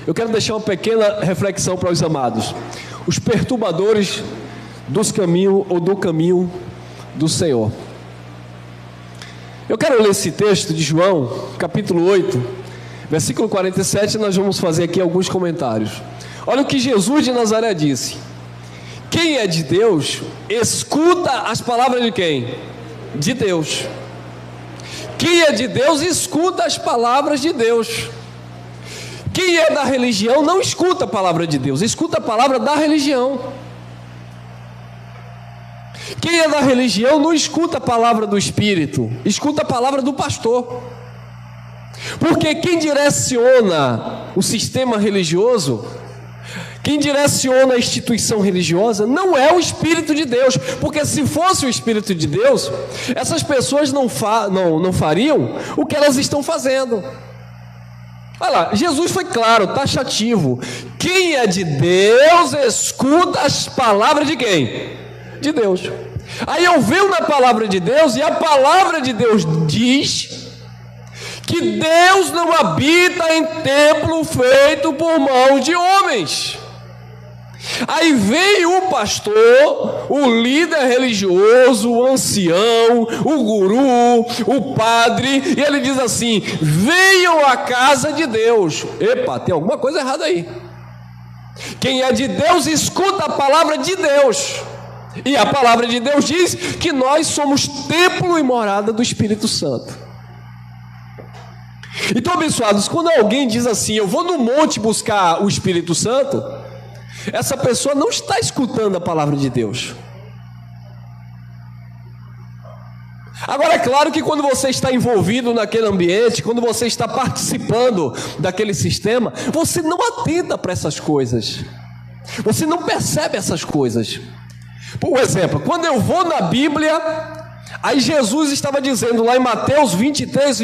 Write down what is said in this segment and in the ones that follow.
Eu quero deixar uma pequena reflexão para os amados. Os perturbadores dos caminhos ou do caminho do Senhor. Eu quero ler esse texto de João, capítulo 8, versículo 47, e nós vamos fazer aqui alguns comentários. Olha o que Jesus de Nazaré disse: quem é de Deus, escuta as palavras de quem? De Deus. Quem é de Deus, escuta as palavras de Deus. Quem é da religião não escuta a palavra de Deus, escuta a palavra da religião. Quem é da religião não escuta a palavra do Espírito, escuta a palavra do pastor. Porque quem direciona o sistema religioso, quem direciona a instituição religiosa, não é o Espírito de Deus. Porque se fosse o Espírito de Deus, essas pessoas não fariam o que elas estão fazendo. Olha lá, Jesus foi claro, taxativo. Quem é de Deus, escuta as palavras de quem? De Deus. Aí eu venho na palavra de Deus, e a palavra de Deus diz que Deus não habita em templo feito por mãos de homens. Aí vem o pastor, o líder religioso, o ancião, o guru, o padre, e ele diz assim: venham à casa de Deus. Epa, tem alguma coisa errada aí. Quem é de Deus escuta a palavra de Deus, e a palavra de Deus diz que nós somos templo e morada do Espírito Santo. Então, abençoados, quando alguém diz assim: eu vou no monte buscar o Espírito Santo, essa pessoa não está escutando a palavra de Deus. Agora, é claro que quando você está envolvido naquele ambiente, quando você está participando daquele sistema, você não atenta para essas coisas, você não percebe essas coisas. Por exemplo, quando eu vou na Bíblia, aí Jesus estava dizendo lá em Mateus 23,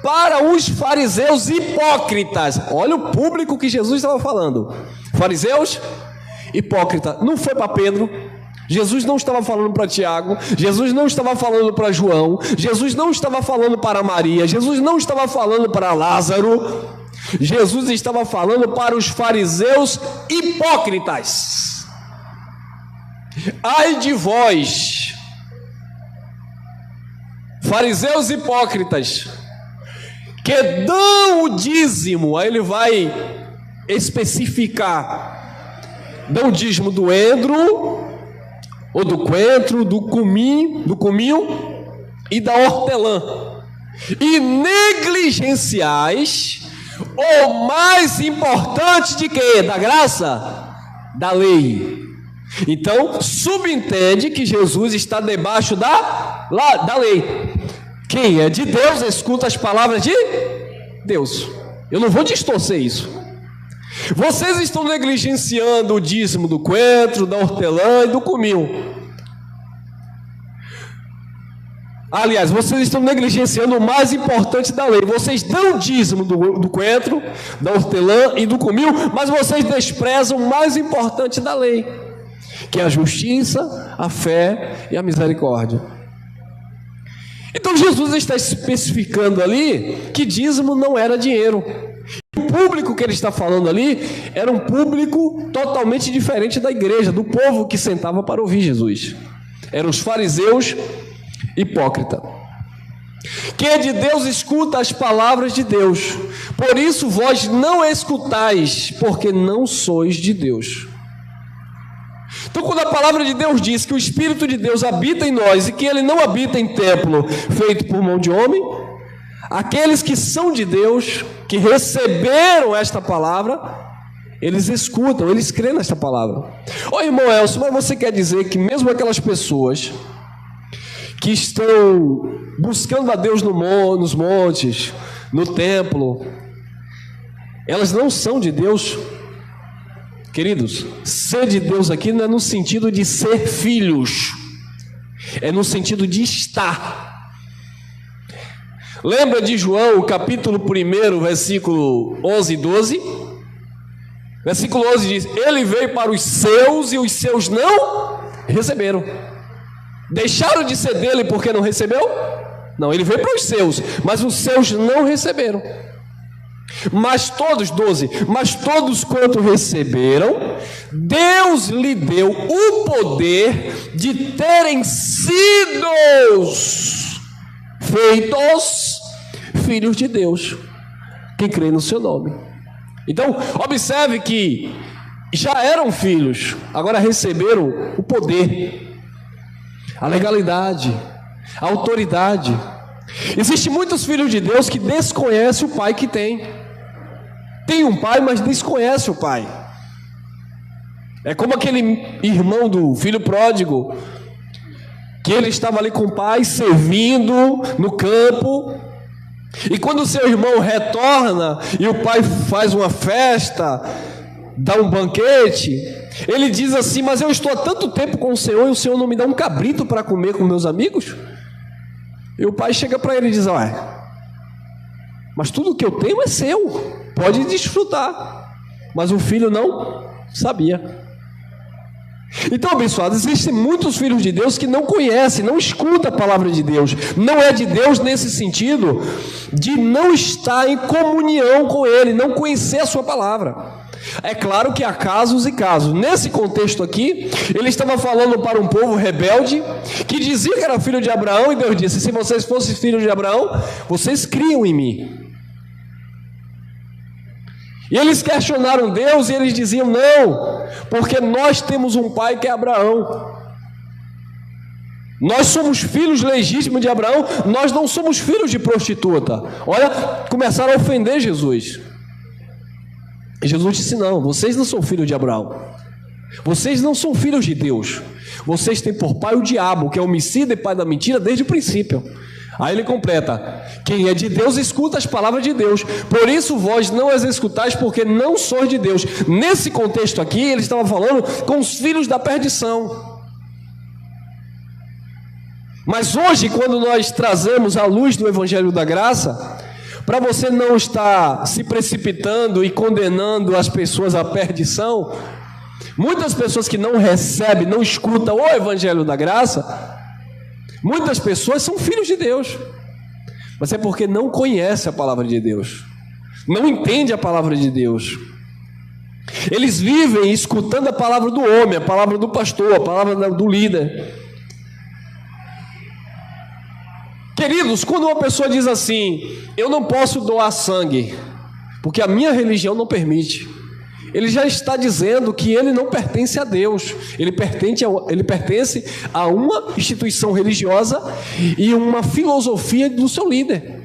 para os fariseus hipócritas. Olha o público que Jesus estava falando: fariseus, hipócrita. Não foi para Pedro, Jesus não estava falando para Tiago, Jesus não estava falando para João, Jesus não estava falando para Maria, Jesus não estava falando para Lázaro, Jesus estava falando para os fariseus hipócritas. Ai de vós, fariseus hipócritas, que dão o dízimo. Aí ele vai especificar: dão o dízimo do endro, ou do coentro, do cominho e da hortelã, e negligenciais o mais importante de quê? Da graça? Da lei. Então, subentende que Jesus está debaixo da lei. Quem é de Deus escuta as palavras de Deus. Eu não vou distorcer isso. Vocês estão negligenciando o dízimo do coentro, da hortelã e do cominho. Aliás, vocês estão negligenciando o mais importante da lei. Vocês dão o dízimo do coentro, da hortelã e do cominho, mas vocês desprezam o mais importante da lei, que é a justiça, a fé e a misericórdia. Então Jesus está especificando ali que dízimo não era dinheiro. O público que ele está falando ali era um público totalmente diferente da igreja, do povo que sentava para ouvir Jesus. Eram os fariseus hipócritas. Quem é de Deus escuta as palavras de Deus. Por isso vós não escutais, porque não sois de Deus. Então, quando a palavra de Deus diz que o Espírito de Deus habita em nós e que ele não habita em templo feito por mão de homem, aqueles que são de Deus, que receberam esta palavra, eles escutam, eles creem nesta palavra. Ô irmão Elcio, mas você quer dizer que mesmo aquelas pessoas que estão buscando a Deus nos montes, no templo, elas não são de Deus? Queridos, ser de Deus aqui não é no sentido de ser filhos, é no sentido de estar. Lembra de João, capítulo 1, versículo 11 e 12? Versículo 11 diz: ele veio para os seus e os seus não receberam. Deixaram de ser dele porque não recebeu? Não, ele veio para os seus, mas os seus não receberam. Mas todos, 12, mas todos quanto receberam, Deus lhe deu o poder de terem sido feitos filhos de Deus, quem crê no seu nome. Então, observe que já eram filhos, agora receberam o poder, a legalidade, a autoridade. Existem muitos filhos de Deus que desconhecem o pai que tem. Tem um pai, mas desconhece o pai. É como aquele irmão do filho pródigo, que ele estava ali com o pai, servindo no campo, e quando o seu irmão retorna, e o pai faz uma festa, dá um banquete, ele diz assim: mas eu estou há tanto tempo com o Senhor, e o Senhor não me dá um cabrito para comer com meus amigos? E o pai chega para ele e diz: mas tudo que eu tenho é seu, pode desfrutar. Mas o filho não sabia. Então, abençoados, existem muitos filhos de Deus que não conhecem, não escutam a palavra de Deus. Não é de Deus nesse sentido de não estar em comunhão com Ele, não conhecer a sua palavra. É claro que há casos e casos. Nesse contexto aqui, ele estava falando para um povo rebelde, que dizia que era filho de Abraão, e Deus disse: se vocês fossem filhos de Abraão, vocês criam em mim. E eles questionaram Deus, e eles diziam: não, porque nós temos um pai que é Abraão. Nós somos filhos legítimos de Abraão, nós não somos filhos de prostituta. Olha, começaram a ofender Jesus. E Jesus disse: não, vocês não são filhos de Abraão, vocês não são filhos de Deus, vocês têm por pai o diabo, que é homicida e pai da mentira desde o princípio. Aí ele completa: quem é de Deus escuta as palavras de Deus, por isso vós não as escutais, porque não sois de Deus. Nesse contexto aqui, ele estava falando com os filhos da perdição. Mas hoje, quando nós trazemos a luz do Evangelho da Graça, para você não estar se precipitando e condenando as pessoas à perdição, muitas pessoas que não recebem, não escutam o Evangelho da Graça, muitas pessoas são filhos de Deus, mas é porque não conhecem a palavra de Deus, não entendem a palavra de Deus. Eles vivem escutando a palavra do homem, a palavra do pastor, a palavra do líder. Queridos, quando uma pessoa diz assim: eu não posso doar sangue, porque a minha religião não permite, ele já está dizendo que ele não pertence a Deus, ele pertence a uma instituição religiosa e uma filosofia do seu líder.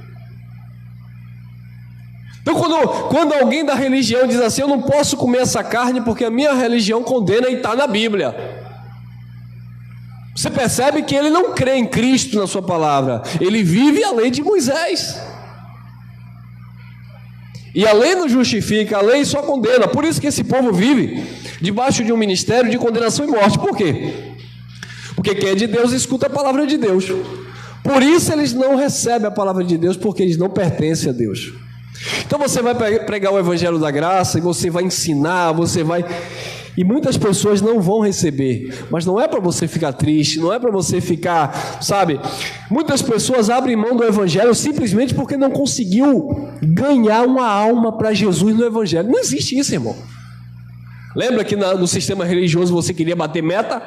Então, quando alguém da religião diz assim: eu não posso comer essa carne porque a minha religião condena, e está na Bíblia, você percebe que ele não crê em Cristo na sua palavra, ele vive a lei de Moisés. E a lei não justifica, a lei só condena. Por isso que esse povo vive debaixo de um ministério de condenação e morte. Por quê? Porque quem é de Deus escuta a palavra de Deus. Por isso eles não recebem a palavra de Deus, porque eles não pertencem a Deus. Então você vai pregar o Evangelho da Graça, e você vai ensinar, e muitas pessoas não vão receber, mas não é para você ficar triste, não é para você ficar, sabe? Muitas pessoas abrem mão do Evangelho simplesmente porque não conseguiu ganhar uma alma para Jesus no Evangelho. Não existe isso, irmão. Lembra que no sistema religioso você queria bater meta?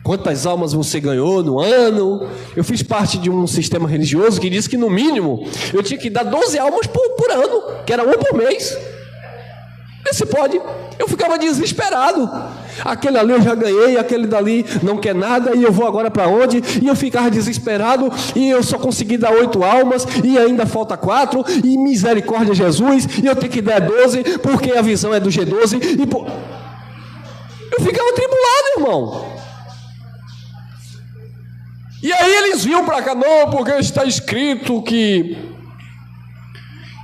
Quantas almas você ganhou no ano? Eu fiz parte de um sistema religioso que disse que no mínimo eu tinha que dar 12 almas por ano, que era uma por mês. Esse pode. Eu ficava desesperado. Aquele ali eu já ganhei, aquele dali não quer nada, e eu vou agora para onde? E eu ficava desesperado, e eu só consegui dar 8 almas, e ainda falta 4, e misericórdia Jesus, e eu tenho que dar 12, porque a visão é do G12, eu ficava atribulado, irmão. E aí eles vinham para cá: não, porque está escrito que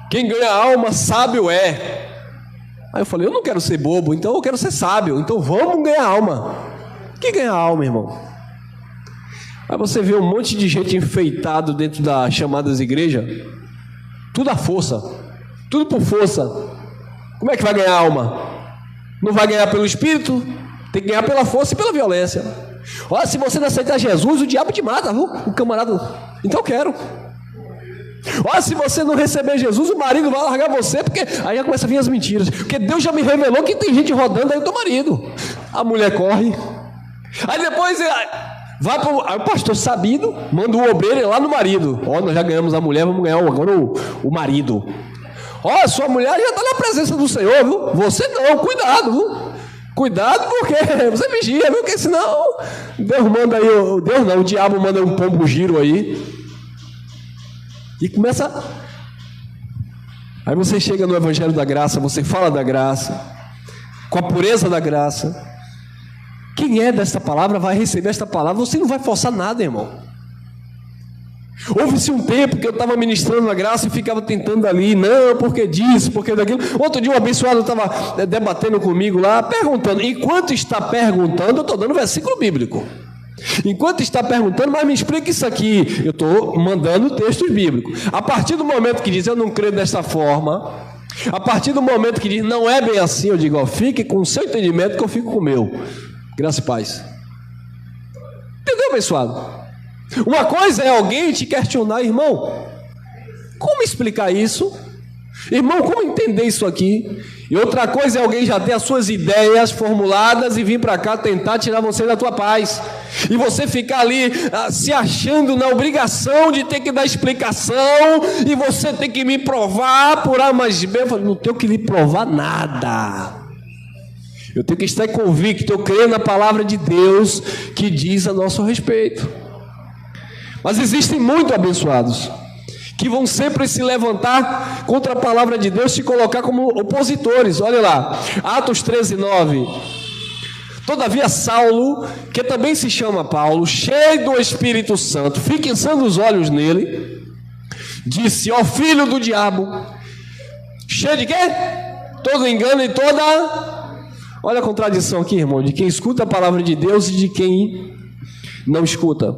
quem ganha alma sábio é. Aí eu falei: eu não quero ser bobo, então eu quero ser sábio, então vamos ganhar alma. Que ganha alma, irmão? Aí você vê um monte de gente enfeitado dentro das chamadas igrejas, tudo à força, tudo por força. Como é que vai ganhar alma? Não vai ganhar pelo Espírito, tem que ganhar pela força e pela violência. Olha, se você não aceitar Jesus, o diabo te mata, viu? O camarada. Então eu quero. Olha, se você não receber Jesus, o marido vai largar você, porque aí já começa a vir as mentiras. Porque Deus já me revelou que tem gente rodando aí do marido. A mulher corre. Aí depois vai para o pastor sabido, manda o obreiro ir lá no marido. Ó, nós já ganhamos a mulher, vamos ganhar agora o marido. Ó, sua mulher já está na presença do Senhor, viu? Você não, cuidado, viu? Cuidado, porque você vigia, viu? Porque senão Deus manda aí, o diabo manda um pombo giro aí. E começa. Aí você chega no Evangelho da Graça, você fala da graça, com a pureza da graça. Quem é desta palavra vai receber esta palavra. Você não vai forçar nada, irmão. Houve-se um tempo que eu estava ministrando a graça e ficava tentando ali, não, porque disso, porque daquilo. Outro dia um abençoado estava debatendo comigo lá, perguntando. Enquanto está perguntando, eu estou dando versículo bíblico. Enquanto está perguntando, mas me explica isso aqui. Eu estou mandando textos bíblicos. A partir do momento que diz, eu não creio dessa forma, a partir do momento que diz, não é bem assim, eu digo, ó, fique com o seu entendimento que eu fico com o meu. Graça e paz. Entendeu, abençoado? Uma coisa é alguém te questionar, irmão, como explicar isso? Irmão, como entender isso aqui? E outra coisa é alguém já ter as suas ideias formuladas e vir para cá tentar tirar você da tua paz. E você ficar ali se achando na obrigação de ter que dar explicação e você tem que me provar por A mais B. Eu falo, não tenho que lhe provar nada. Eu tenho que estar convicto, eu creio na palavra de Deus que diz a nosso respeito. Mas existem muito abençoados que vão sempre se levantar contra a palavra de Deus, se colocar como opositores. Olha lá, Atos 13:9. Todavia Saulo, que também se chama Paulo, cheio do Espírito Santo, fixando os olhos nele, disse, ó filho do diabo, cheio de quê? Todo engano e toda... Olha a contradição aqui, irmão, de quem escuta a palavra de Deus e de quem não escuta.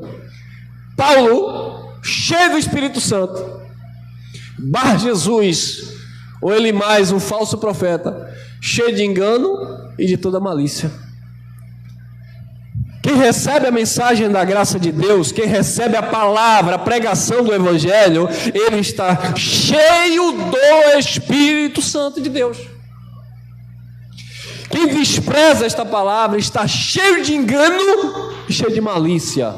Paulo, cheio do Espírito Santo, Bar Jesus, ou ele mais, um falso profeta, cheio de engano e de toda malícia. Quem recebe a mensagem da graça de Deus, quem recebe a palavra, a pregação do Evangelho, ele está cheio do Espírito Santo de Deus. Quem despreza esta palavra está cheio de engano e cheio de malícia.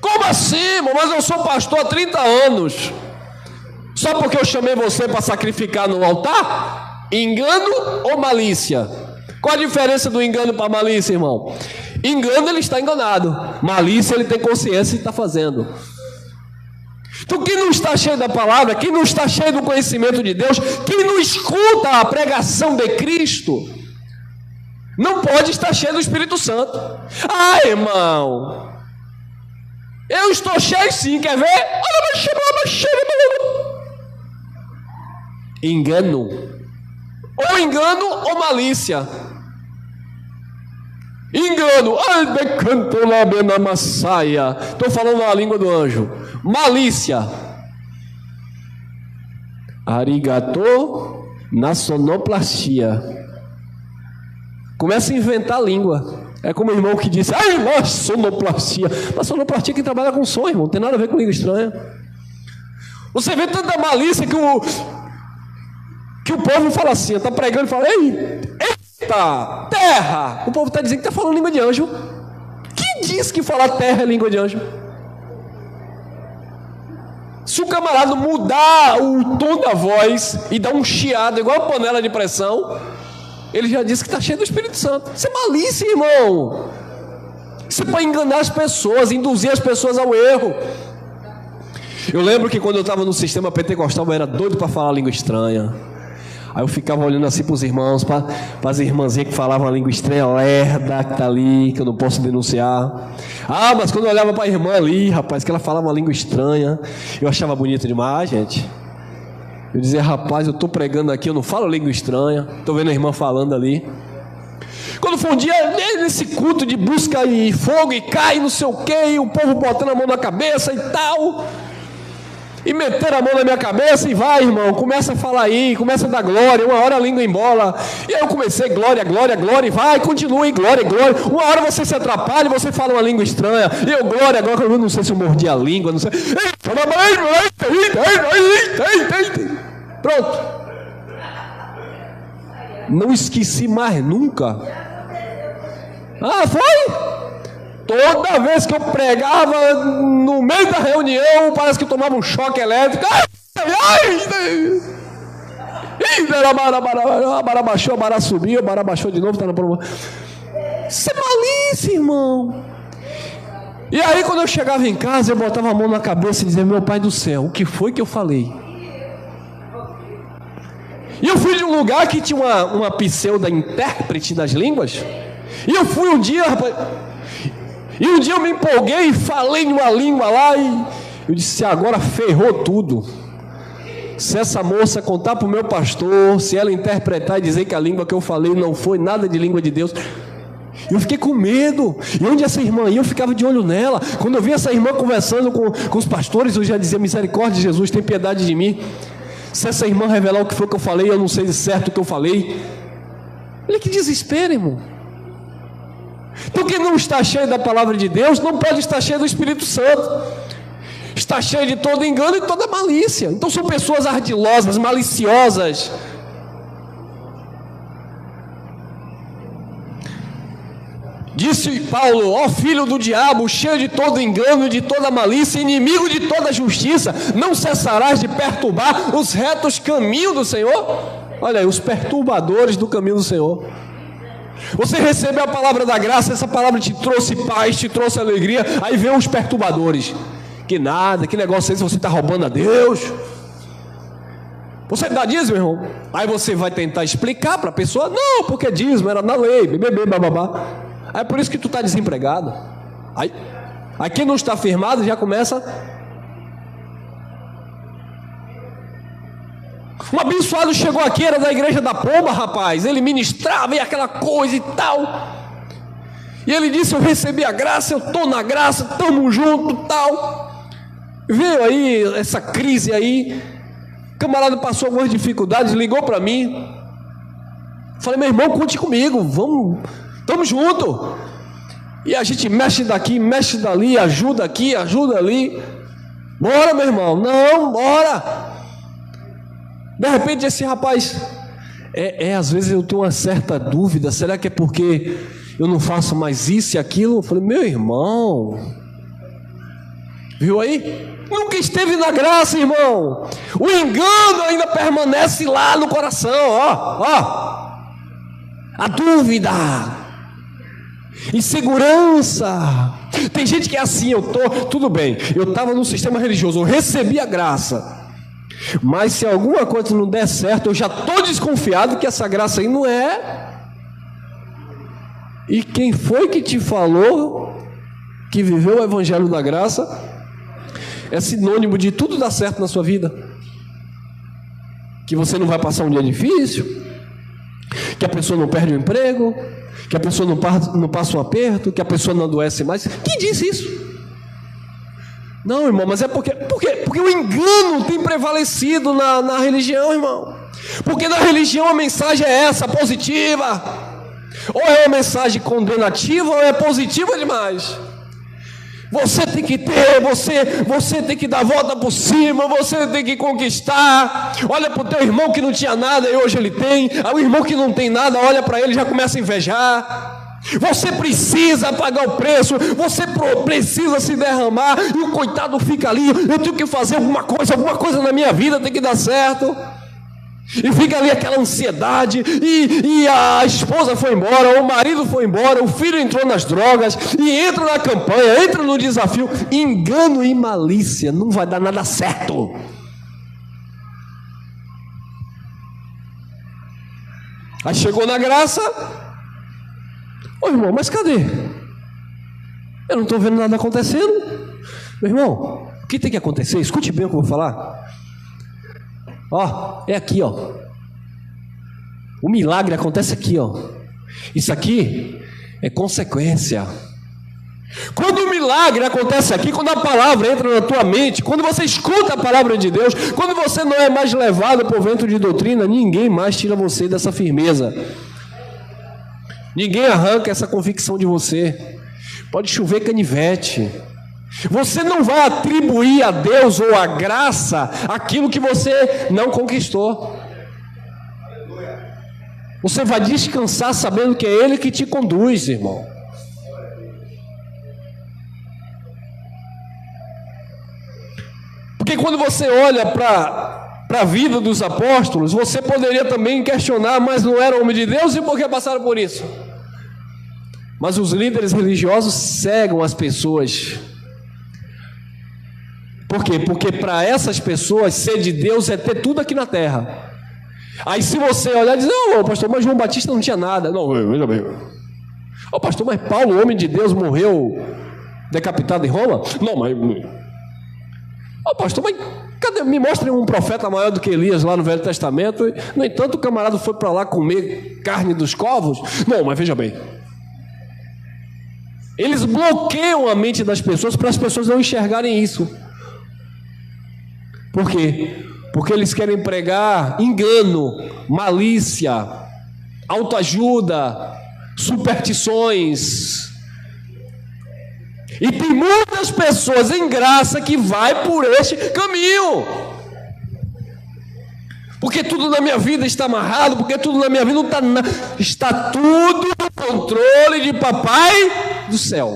Como assim, irmão? Mas eu sou pastor há 30 anos. Só porque eu chamei você para sacrificar no altar? Engano ou malícia? Qual a diferença do engano para a malícia, irmão? Engano, ele está enganado. Malícia, ele tem consciência e está fazendo. Então, quem não está cheio da palavra, quem não está cheio do conhecimento de Deus, quem não escuta a pregação de Cristo, não pode estar cheio do Espírito Santo. Ah, irmão, eu estou cheio sim, quer ver? Engano. Ou engano ou malícia. Engano. Estou falando a língua do anjo. Malícia. Arigato na sonoplastia. Começa a inventar a língua. É como o irmão que disse, ai, nossa, sonoplastia. Mas sonoplastia é quem trabalha com som, irmão. Não tem nada a ver com língua estranha. Você vê tanta malícia que o povo fala assim, está pregando e fala, eita, terra. O povo está dizendo que está falando língua de anjo. Quem diz que falar terra é língua de anjo? Se o camarada mudar o tom da voz e dar um chiado igual a panela de pressão, ele já disse que está cheio do Espírito Santo. Isso é malícia, irmão. Isso é para enganar as pessoas, induzir as pessoas ao erro. Eu lembro que quando eu estava no sistema pentecostal, eu era doido para falar língua estranha. Aí eu ficava olhando assim para os irmãos, para as irmãzinhas que falavam a língua estranha, lerda, que está ali, que eu não posso denunciar. Ah, mas quando eu olhava para a irmã ali, rapaz, que ela falava uma língua estranha, eu achava bonito demais, gente. Eu dizia, rapaz, eu estou pregando aqui, eu não falo língua estranha, estou vendo a irmã falando ali. Quando foi um dia, nesse culto de busca e fogo, e cai, não sei o quê, e o povo botando a mão na cabeça e tal. E meteram a mão na minha cabeça e vai, irmão, começa a falar aí, começa a dar glória, uma hora a língua embola. E aí eu comecei, glória, glória, glória, e vai, continue, glória, glória. Uma hora você se atrapalha e você fala uma língua estranha. E eu, glória, glória, eu não sei se eu mordi a língua, não sei. Pronto. Não esqueci mais nunca. Ah, foi? Toda vez que eu pregava no meio da reunião, parece que eu tomava um choque elétrico. A barra baixou, a barra subiu, a barra baixou de novo, tá na prova. Isso é malícia, irmão. E aí quando eu chegava em casa, eu botava a mão na cabeça e dizia, meu pai do céu, o que foi que eu falei? E eu fui de um lugar que tinha uma pseudo-intérprete das línguas. E eu fui um dia, rapaz... E um dia eu me empolguei e falei numa língua lá e eu disse, agora ferrou tudo. Se essa moça contar para o meu pastor, se ela interpretar e dizer que a língua que eu falei não foi nada de língua de Deus. Eu fiquei com medo. E onde essa irmã ia, eu ficava de olho nela. Quando eu vi essa irmã conversando com os pastores, eu já dizia, misericórdia de Jesus, tem piedade de mim. Se essa irmã revelar o que foi que eu falei, eu não sei de certo o que eu falei. Olha que desespero, irmão. Então quem não está cheio da palavra de Deus não pode estar cheio do Espírito Santo. Está cheio de todo engano e toda malícia. Então são pessoas ardilosas, maliciosas. Disse Paulo, ó filho do diabo, cheio de todo engano, de toda malícia, inimigo de toda justiça, não cessarás de perturbar os retos caminhos do Senhor? Olha aí, os perturbadores do caminho do Senhor. Você recebeu a palavra da graça, essa palavra te trouxe paz, te trouxe alegria, aí vem os perturbadores. Que nada, que negócio é esse, você está roubando a Deus? Você dá dízimo, irmão? Aí você vai tentar explicar para a pessoa, não, porque dízimo era na lei, bababá. Aí é por isso que tu está desempregado. Aí quem não está firmado já começa... Um abençoado chegou aqui, era da igreja da Pomba, rapaz. Ele ministrava e aquela coisa e tal. E ele disse, eu recebi a graça, eu estou na graça, estamos juntos e tal. Veio aí essa crise aí. O camarada passou algumas dificuldades, ligou para mim. Falei, meu irmão, conte comigo, vamos, estamos juntos. E a gente mexe daqui, mexe dali, ajuda aqui, ajuda ali. Bora, meu irmão, não, bora. De repente esse rapaz, às vezes eu tenho uma certa dúvida, será que é porque eu não faço mais isso e aquilo? Eu falei, meu irmão, viu aí? Nunca esteve na graça, irmão. O engano ainda permanece lá no coração, ó. A dúvida, insegurança. Tem gente que é assim, tudo bem, eu estava no sistema religioso, eu recebi a graça. Mas se alguma coisa não der certo, eu já estou desconfiado que essa graça aí não é. E quem foi que te falou que viveu o evangelho da graça é sinônimo de tudo dar certo na sua vida? Que você não vai passar um dia difícil, que a pessoa não perde o emprego, que a pessoa não passa um aperto, que a pessoa não adoece mais. Quem disse isso? Não, irmão, mas é porque o engano tem prevalecido na religião, irmão. Porque na religião a mensagem é essa, positiva. Ou é uma mensagem condenativa ou é positiva demais. Você tem que ter, você tem que dar a volta por cima, você tem que conquistar. Olha para o teu irmão que não tinha nada e hoje ele tem. Aí o irmão que não tem nada, olha para ele e já começa a invejar. Você precisa pagar o preço, você precisa se derramar, e o coitado fica ali, eu tenho que fazer alguma coisa na minha vida tem que dar certo, e fica ali aquela ansiedade, e a esposa foi embora, o marido foi embora, o filho entrou nas drogas, e entra na campanha, entra no desafio, engano e malícia, não vai dar nada certo. Aí chegou na graça. Ô irmão, mas cadê? Eu não estou vendo nada acontecendo. Meu irmão, o que tem que acontecer? Escute bem o que eu vou falar. Ó, é aqui, ó. O milagre acontece aqui, ó. Isso aqui é consequência. Quando o milagre acontece aqui, quando a palavra entra na tua mente, quando você escuta a palavra de Deus, quando você não é mais levado por vento de doutrina, ninguém mais tira você dessa firmeza. Ninguém arranca essa convicção de você. Pode chover canivete. Você não vai atribuir a Deus ou a graça aquilo que você não conquistou. Você vai descansar sabendo que é Ele que te conduz, irmão. Porque quando você olha para a vida dos apóstolos, você poderia também questionar, mas não eram homem de Deus e por que passaram por isso? Mas os líderes religiosos cegam as pessoas. Por quê? Porque para essas pessoas ser de Deus é ter tudo aqui na terra. Aí se você olhar e dizer, não, pastor, mas João Batista não tinha nada. Não, veja bem. Ô pastor, mas Paulo, homem de Deus, morreu decapitado em Roma? Não, mas... Ô pastor, mas cadê? Me mostre um profeta maior do que Elias lá no Velho Testamento. No entanto, o camarada foi para lá comer carne dos corvos. Não, mas veja bem. Eles bloqueiam a mente das pessoas para as pessoas não enxergarem isso. Por quê? Porque eles querem pregar engano, malícia, autoajuda, superstições. E tem muitas pessoas em graça que vai por este caminho. Porque tudo na minha vida está amarrado, porque tudo na minha vida não está... Está tudo no controle de Papai do céu.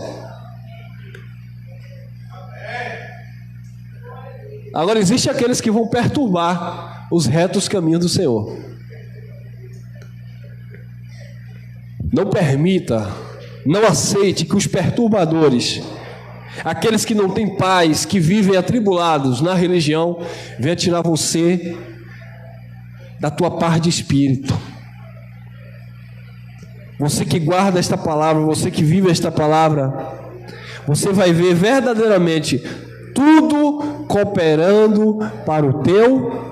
Agora, existem aqueles que vão perturbar os retos caminhos do Senhor. Não permita, não aceite que os perturbadores, aqueles que não têm paz, que vivem atribulados na religião, venham tirar você da tua paz de espírito. Você que guarda esta palavra, você que vive esta palavra, você vai ver verdadeiramente tudo cooperando para o teu